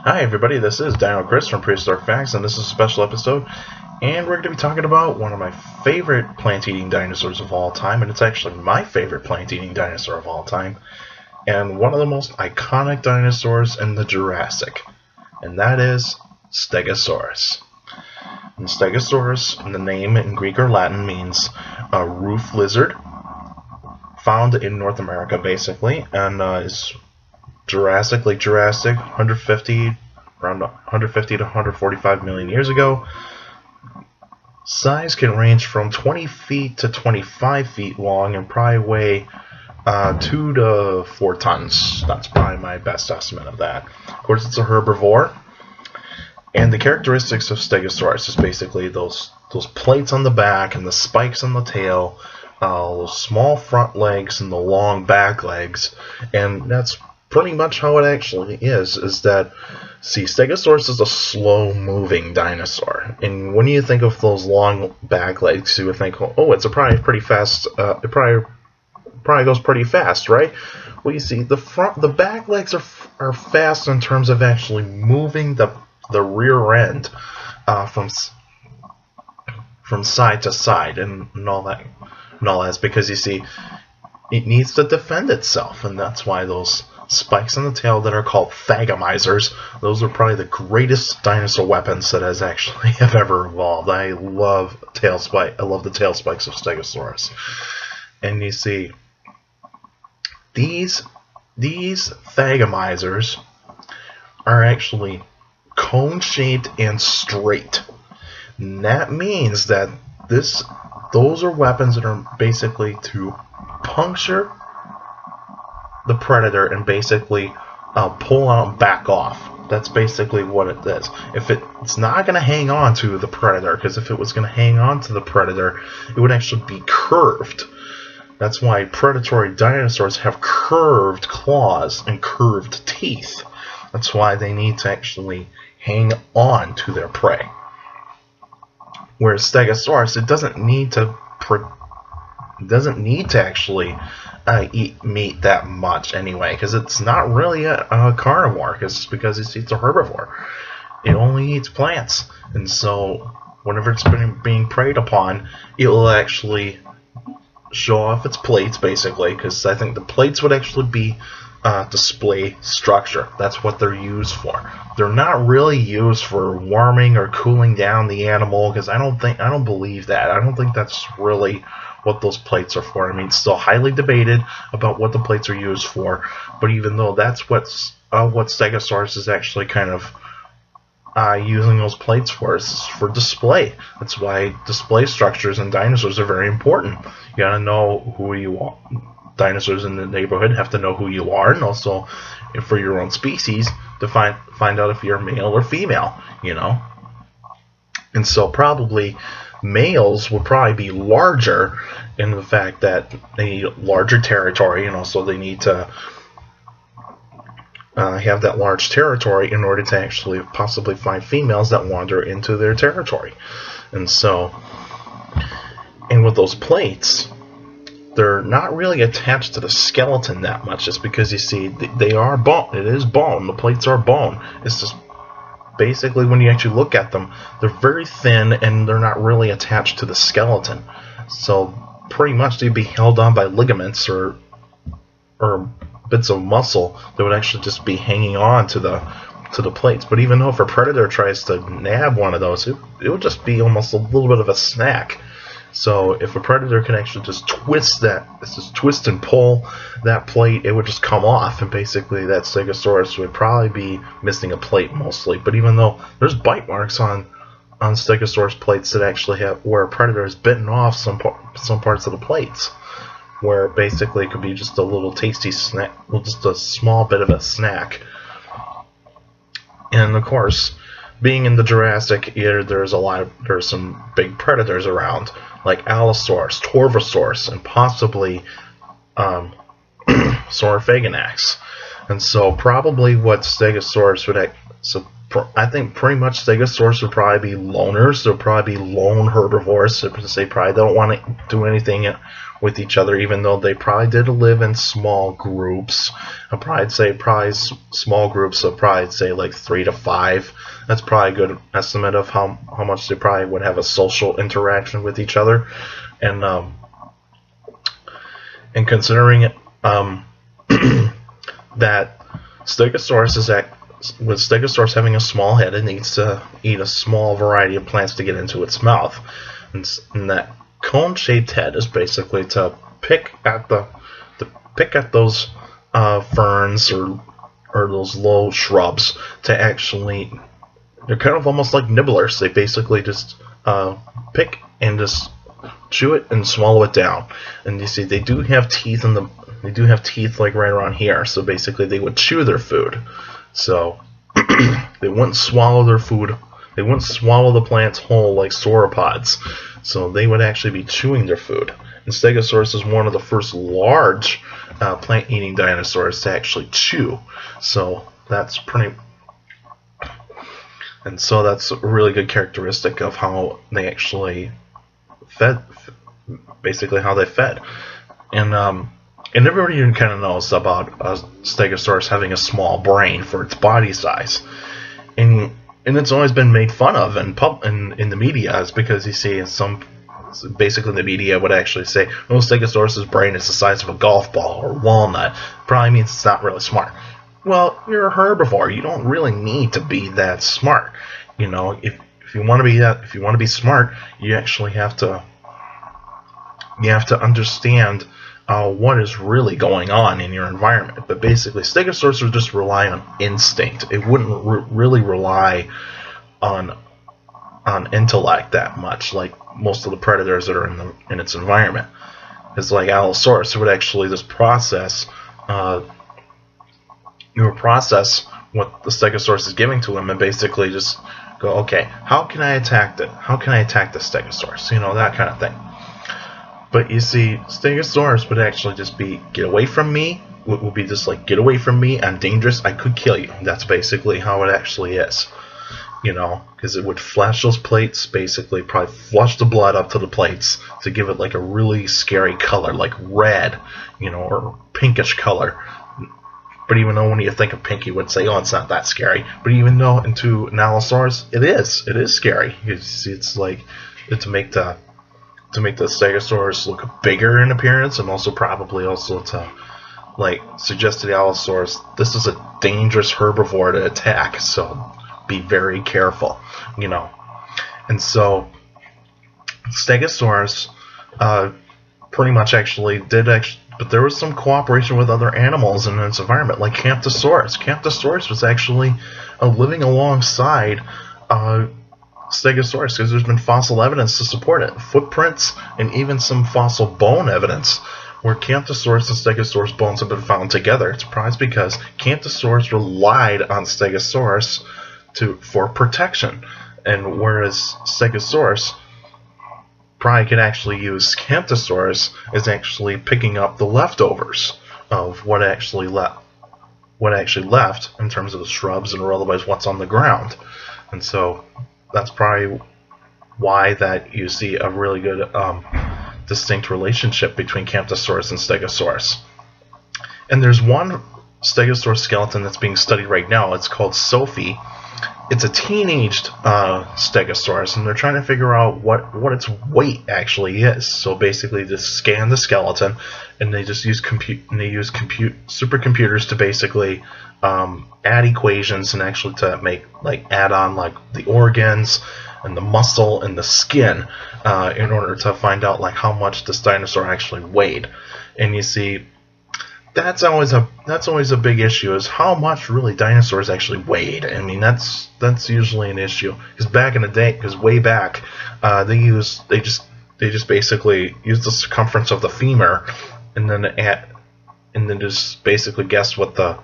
Hi everybody, this is Dino Chris from Prehistoric Facts, and this is a special episode, and we're going to be talking about one of my favorite plant-eating dinosaurs of all time, and it's actually my favorite plant-eating dinosaur of all time, and one of the most iconic dinosaurs in the Jurassic, and that is Stegosaurus. And Stegosaurus, the name in Greek or Latin, means a roof lizard, found in North America basically, and is Jurassic, late Jurassic, around 150 to 145 million years ago. Size can range from 20 feet to 25 feet long and probably weigh 2 to 4 tons. That's probably my best estimate of that. Of course, it's a herbivore. And the characteristics of Stegosaurus is basically those plates on the back and the spikes on the tail, those small front legs and the long back legs, and that's pretty much how it actually is that, see, Stegosaurus is a slow-moving dinosaur. And when you think of those long back legs, you would think, oh, it's probably pretty fast, it probably goes pretty fast, right? Well, you see, the back legs are fast in terms of actually moving the rear end from side to side and all that. And all that's because, you see, it needs to defend itself, and that's why those spikes on the tail that are called thagomizers, those are probably the greatest dinosaur weapons that have ever evolved. I love the tail spikes of Stegosaurus. And you see, these thagomizers are actually cone-shaped and straight. And that means that those are weapons that are basically to puncture the predator and basically pull out and back off. That's basically what it is. If it's not going to hang on to the predator, because if it was going to hang on to the predator, it would actually be curved. That's why predatory dinosaurs have curved claws and curved teeth. That's why they need to actually hang on to their prey. Whereas Stegosaurus, it doesn't need to actually eat meat that much anyway, because it's not really a carnivore, because it's a herbivore. It only eats plants, and so whenever it's being preyed upon, it will actually show off its plates, basically, because I think the plates would actually be display structure. That's what they're used for. They're not really used for warming or cooling down the animal, because I don't believe that. I don't think that's really what those plates are for. I mean, it's still highly debated about what the plates are used for, but even though that's what Stegosaurus is actually kind of using those plates for, is for display. That's why display structures in dinosaurs are very important. You gotta know who you are. Dinosaurs in the neighborhood have to know who you are, and also for your own species to find out if you're male or female, you know. And so probably males will probably be larger in the fact that they need larger territory, and also they need to have that large territory in order to actually possibly find females that wander into their territory. And so, and with those plates, they're not really attached to the skeleton that much, just because, you see, they are bone. It is bone. The plates are bone. It's just basically, when you actually look at them, they're very thin and they're not really attached to the skeleton. So pretty much they'd be held on by ligaments or bits of muscle that would actually just be hanging on to the plates. But even though if a predator tries to nab one of those, it would just be almost a little bit of a snack. So if a predator can actually just twist and pull that plate, it would just come off, and basically that Stegosaurus would probably be missing a plate mostly. But even though there's bite marks on Stegosaurus plates that actually have where a predator has bitten off some parts of the plates, where basically it could be just a little tasty snack, well, just a small bit of a snack. And of course, being in the Jurassic era, there's some big predators around, like Allosaurus, Torvosaurus, and possibly Saurophaganax. And so probably what Stegosaurus would I think pretty much Stegosaurus would probably be loners. They'll probably be lone herbivores. So they probably don't want to do anything with each other, even though they probably did live in small groups. I'd probably say small groups, so probably say like 3 to 5. That's probably a good estimate of how much they probably would have a social interaction with each other. And considering that Stegosaurus with Stegosaurus having a small head, it needs to eat a small variety of plants to get into its mouth, and that cone-shaped head is basically to pick at those ferns or those low shrubs to actually. They're kind of almost like nibblers. They basically just pick and just chew it and swallow it down. And you see, they do have teeth like right around here. So basically, they would chew their food. So they wouldn't swallow their food. They wouldn't swallow the plants whole like sauropods. So they would actually be chewing their food. And Stegosaurus is one of the first large plant-eating dinosaurs to actually chew. So that's a really good characteristic of how they actually fed, basically how they fed. And everybody even kind of knows about Stegosaurus having a small brain for its body size. And it's always been made fun of in the media, is because you see basically the media would actually say, oh, Stegosaurus' brain is the size of a golf ball or walnut. Probably means it's not really smart. Well, you're a herbivore. You don't really need to be that smart. You know, if you want to be smart, you actually have to understand what is really going on in your environment. But basically, Stegosaurus would just rely on instinct. It wouldn't really rely on intellect that much, like most of the predators that are in its environment. It's like Allosaurus, it would actually just process what the Stegosaurus is giving to him, and basically just go, okay, how can I attack it? How can I attack the Stegosaurus? You know, that kind of thing. But you see, Stegosaurus would actually just be, get away from me. It would be just like, get away from me. I'm dangerous. I could kill you. That's basically how it actually is. You know, because it would flash those plates, basically probably flush the blood up to the plates to give it like a really scary color, like red, you know, or pinkish color. But even though when you think of pink, you would say, oh, it's not that scary. But even though into an Allosaurus, it is scary. You see, it's like to make the Stegosaurus look bigger in appearance, and also probably also to like suggest to the Allosaurus, this is a dangerous herbivore to attack, so be very careful, you know. And so Stegosaurus pretty much but there was some cooperation with other animals in its environment, like Camptosaurus. Camptosaurus was actually living alongside Stegosaurus, because there's been fossil evidence to support it, footprints, and even some fossil bone evidence where Camptosaurus and Stegosaurus bones have been found together. It's probably because Camptosaurus relied on Stegosaurus for protection, and whereas Stegosaurus probably could actually use Camptosaurus as actually picking up the leftovers of what actually left in terms of the shrubs and or otherwise what's on the ground. And so that's probably why that you see a really good distinct relationship between Camptosaurus and Stegosaurus. And there's one Stegosaurus skeleton that's being studied right now. It's called Sophie. It's a teenaged Stegosaurus, and they're trying to figure out what its weight actually is. So basically, they scan the skeleton, and they just use supercomputers to basically add equations and actually to make add on the organs and the muscle and the skin in order to find out how much this dinosaur actually weighed. And you see, that's always a big issue, is how much really dinosaurs actually weighed. I mean, that's usually an issue, because back in the day, way back, they just basically used the circumference of the femur, and then just basically guess what the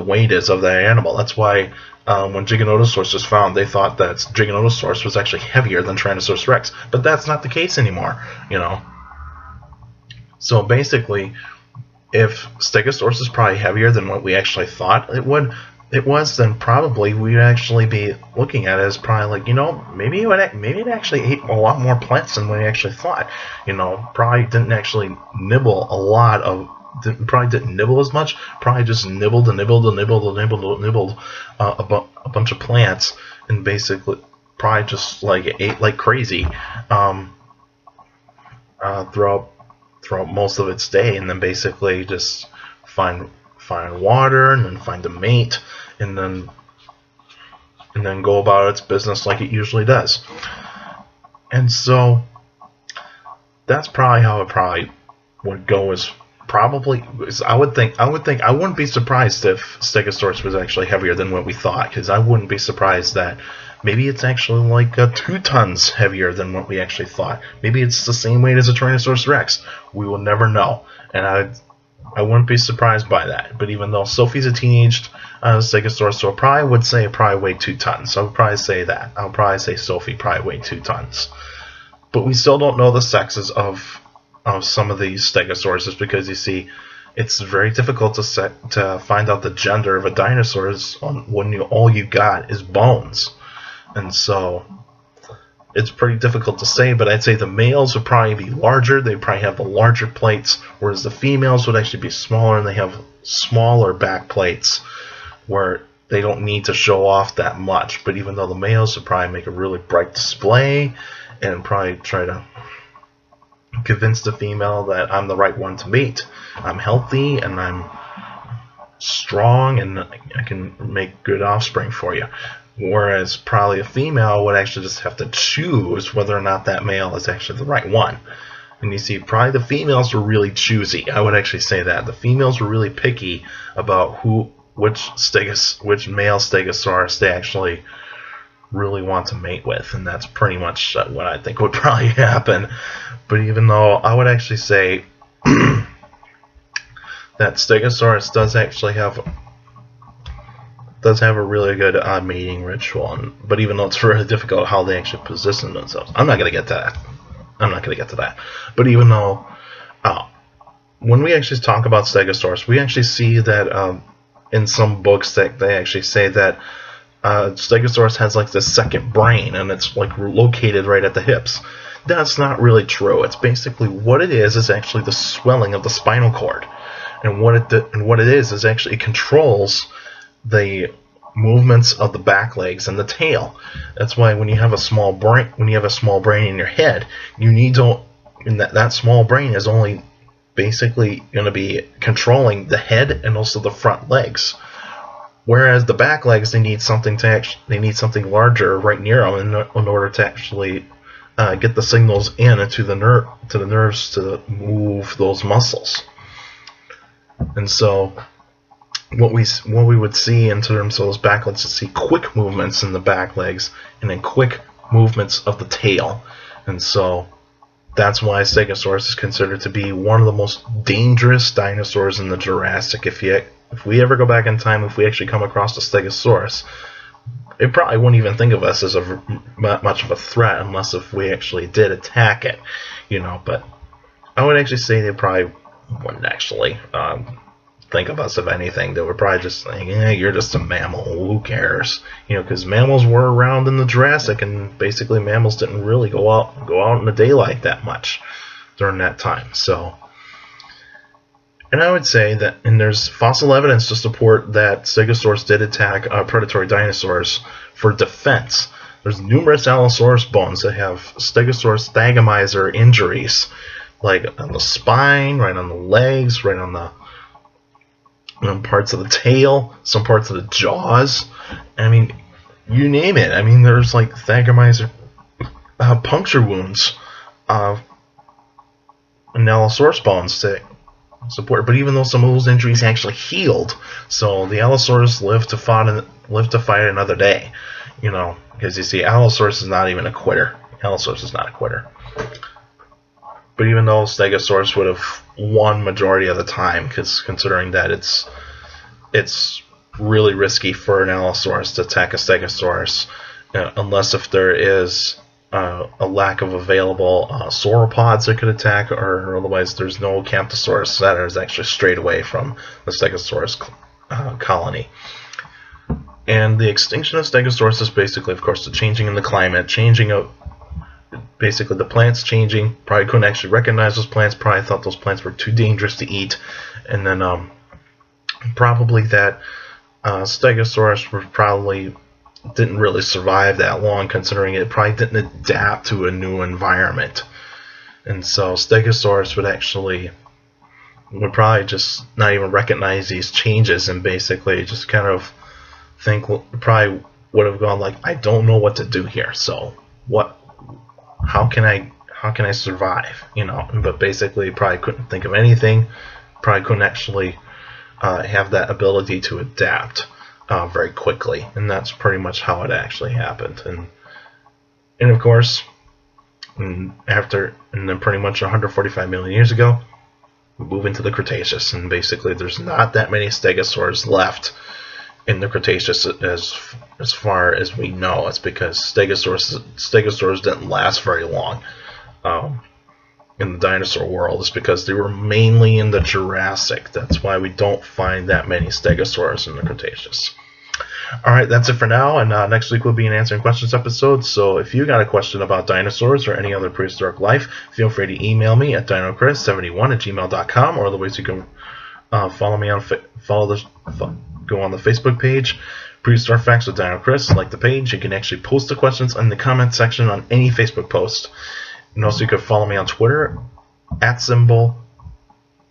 weight is of that animal. That's why when Giganotosaurus was found, they thought that Giganotosaurus was actually heavier than Tyrannosaurus rex, but that's not the case anymore, you know. So basically, if Stegosaurus is probably heavier than what we actually thought it would, it was, then probably we'd actually be looking at it as probably like, maybe it actually ate a lot more plants than we actually thought. Probably didn't actually nibble a lot of. Probably didn't nibble as much. Probably just nibbled a bunch of plants, and basically probably just like ate like crazy throughout most of its day, and then basically just find water, and then find a mate, and then go about its business like it usually does. And so that's probably how it probably would go. I wouldn't be surprised if Stegosaurus was actually heavier than what we thought, because I wouldn't be surprised that maybe it's actually like 2 tons heavier than what we actually thought. Maybe it's the same weight as a Tyrannosaurus Rex. We will never know, and I wouldn't be surprised by that. But even though Sophie's a teenaged Stegosaurus, so I probably would say it probably weighed 2 tons. So I would probably say that. I'll probably say Sophie probably weighed 2 tons. But we still don't know the sexes of some of these Stegosauruses, because you see, it's very difficult to find out the gender of a dinosaur when all you got is bones. And so it's pretty difficult to say, but I'd say the males would probably be larger. They'd probably have the larger plates, whereas the females would actually be smaller, and they have smaller back plates where they don't need to show off that much. But even though the males would probably make a really bright display and probably try to convince the female that I'm the right one to mate. I'm healthy and I'm strong and I can make good offspring for you. Whereas probably a female would actually just have to choose whether or not that male is actually the right one. And you see, probably the females were really choosy. I would actually say that. The females were really picky about which male Stegosaurus they actually really want to mate with. And that's pretty much what I think would probably happen. But even though I would actually say that Stegosaurus does actually have a really good mating ritual, but even though it's really difficult how they actually position themselves, I'm not going to get to that. But even though when we actually talk about Stegosaurus, we actually see that in some books that they actually say that Stegosaurus has like this second brain, and it's like located right at the hips. That's not really true. It's basically what it is actually the swelling of the spinal cord, and what it is actually it controls the movements of the back legs and the tail. That's why when you have a small brain in your head, you need to, and that small brain is only basically going to be controlling the head and also the front legs. Whereas the back legs, they need something larger right near them in order to actually get the signals into the nerves to move those muscles. And so what we would see in terms of those back legs is see quick movements in the back legs and then quick movements of the tail. And so that's why Stegosaurus is considered to be one of the most dangerous dinosaurs in the Jurassic. If we ever go back in time, if we actually come across a Stegosaurus, it probably wouldn't even think of us as much of a threat unless if we actually did attack it, But I would actually say they probably wouldn't actually think of us of anything. They were probably just saying, you're just a mammal, who cares? Because mammals were around in the Jurassic, and basically mammals didn't really go out in the daylight that much during that time. So, and I would say that, and there's fossil evidence to support that Stegosaurus did attack predatory dinosaurs for defense. There's numerous Allosaurus bones that have Stegosaurus thagomizer injuries, like on the spine, right on the legs, right on the parts of the tail, some parts of the jaws. I mean, you name it. I mean, there's like thagomizer puncture wounds in Allosaurus bones that support. But even though some of those injuries actually healed, so the Allosaurus lived to fight another day. Because you see, Allosaurus is not even a quitter. Allosaurus is not a quitter. But even though Stegosaurus would have won majority of the time, because considering that it's really risky for an Allosaurus to attack a Stegosaurus, unless if there is a lack of available sauropods that could attack, or otherwise there's no Camptosaurus that is actually strayed away from the Stegosaurus colony. And the extinction of Stegosaurus is basically, of course, the changing in the climate, changing of basically the plants changing. Probably couldn't actually recognize those plants. Probably thought those plants were too dangerous to eat. And then probably that Stegosaurus didn't really survive that long, considering it probably didn't adapt to a new environment. And so Stegosaurus would probably just not even recognize these changes, and basically just kind of think, probably would have gone like, I don't know what to do here, so how can I survive, but basically probably couldn't think of anything, probably couldn't actually have that ability to adapt very quickly, and that's pretty much how it actually happened. And of course, and then pretty much 145 million years ago, we move into the Cretaceous, and basically there's not that many stegosaurs left in the Cretaceous as far as we know. It's because stegosaurs didn't last very long in the dinosaur world. It's because they were mainly in the Jurassic. That's why we don't find that many stegosaurs in the Cretaceous. Alright, that's it for now, and next week we'll be an answering questions episode. So if you got a question about dinosaurs or any other prehistoric life, feel free to email me at dinocris71@gmail.com, or otherwise you can follow me on go on the Facebook page, Prehistoric Facts with Dino Chris. Like the page, you can actually post the questions in the comment section on any Facebook post. And also you can follow me on Twitter at symbol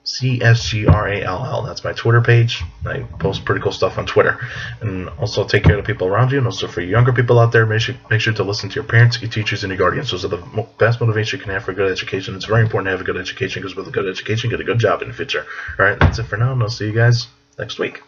CSGRALL. That's my Twitter page. I post pretty cool stuff on Twitter. And also take care of the people around you. And also for younger people out there, make sure to listen to your parents, your teachers, and your guardians. Those are the best motivation you can have for a good education. It's very important to have a good education, because with a good education, you get a good job in the future. Alright, that's it for now, and I'll see you guys next week.